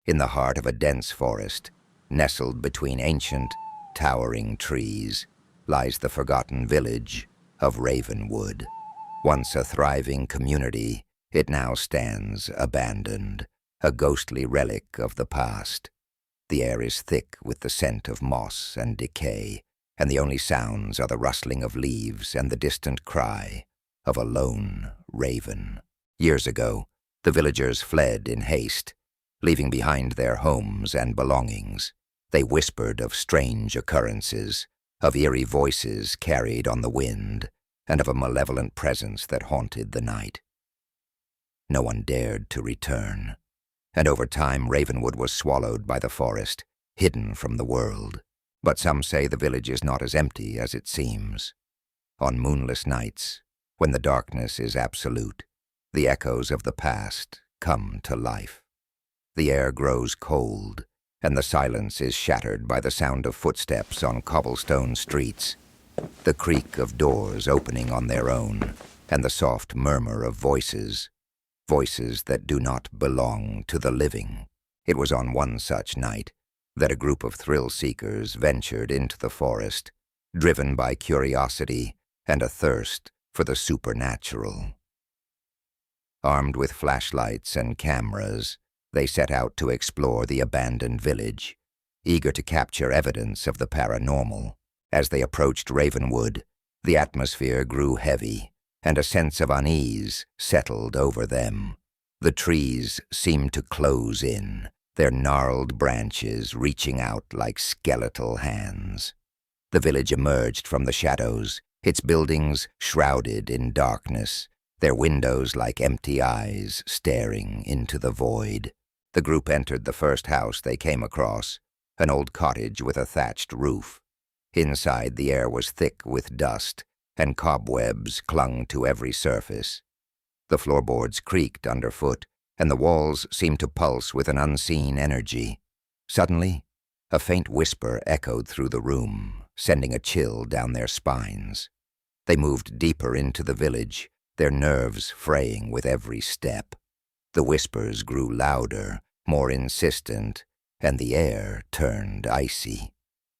In the heart of a dense forest, nestled between ancient, towering trees, lies the forgotten village of Ravenwood. Once a thriving community, it now stands abandoned, a ghostly relic of the past. The air is thick with the scent of moss and decay, and the only sounds are the rustling of leaves and the distant cry of a lone raven. Years ago, the villagers fled in haste, leaving behind their homes and belongings. They whispered of strange occurrences, of eerie voices carried on the wind, and of a malevolent presence that haunted the night. No one dared to return, and over time Ravenwood was swallowed by the forest, hidden from the world. But some say the village is not as empty as it seems. On moonless nights, when the darkness is absolute, the echoes of the past come to life. The air grows cold, and the silence is shattered by the sound of footsteps on cobblestone streets, the creak of doors opening on their own, and the soft murmur of voices that do not belong to the living. It was on one such night that a group of thrill-seekers ventured into the forest, driven by curiosity and a thirst for the supernatural. Armed with flashlights and cameras, they set out to explore the abandoned village, eager to capture evidence of the paranormal. As they approached Ravenwood, the atmosphere grew heavy, and a sense of unease settled over them. The trees seemed to close in, their gnarled branches reaching out like skeletal hands. The village emerged from the shadows, its buildings shrouded in darkness, their windows like empty eyes staring into the void. The group entered the first house they came across, an old cottage with a thatched roof. Inside, the air was thick with dust, and cobwebs clung to every surface. The floorboards creaked underfoot, and the walls seemed to pulse with an unseen energy. Suddenly, a faint whisper echoed through the room, sending a chill down their spines. They moved deeper into the village, their nerves fraying with every step. The whispers grew louder, more insistent, and the air turned icy.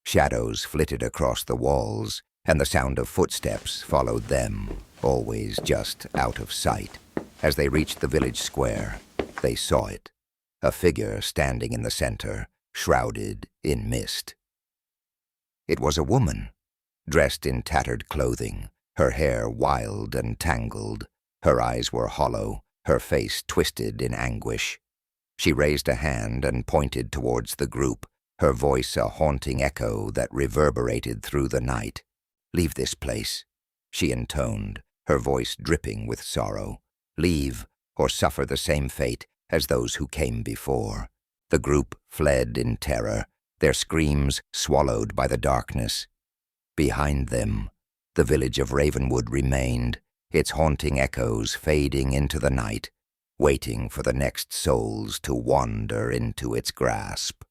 Shadows flitted across the walls, and the sound of footsteps followed them, always just out of sight. As they reached the village square, they saw it, a figure standing in the center, shrouded in mist. It was a woman, dressed in tattered clothing, her hair wild and tangled. Her eyes were hollow, her face twisted in anguish. She raised a hand and pointed towards the group, her voice a haunting echo that reverberated through the night. "Leave this place," she intoned, her voice dripping with sorrow. "Leave, or suffer the same fate as those who came before." The group fled in terror, their screams swallowed by the darkness. Behind them, the village of Ravenwood remained, its haunting echoes fading into the night, waiting for the next souls to wander into its grasp.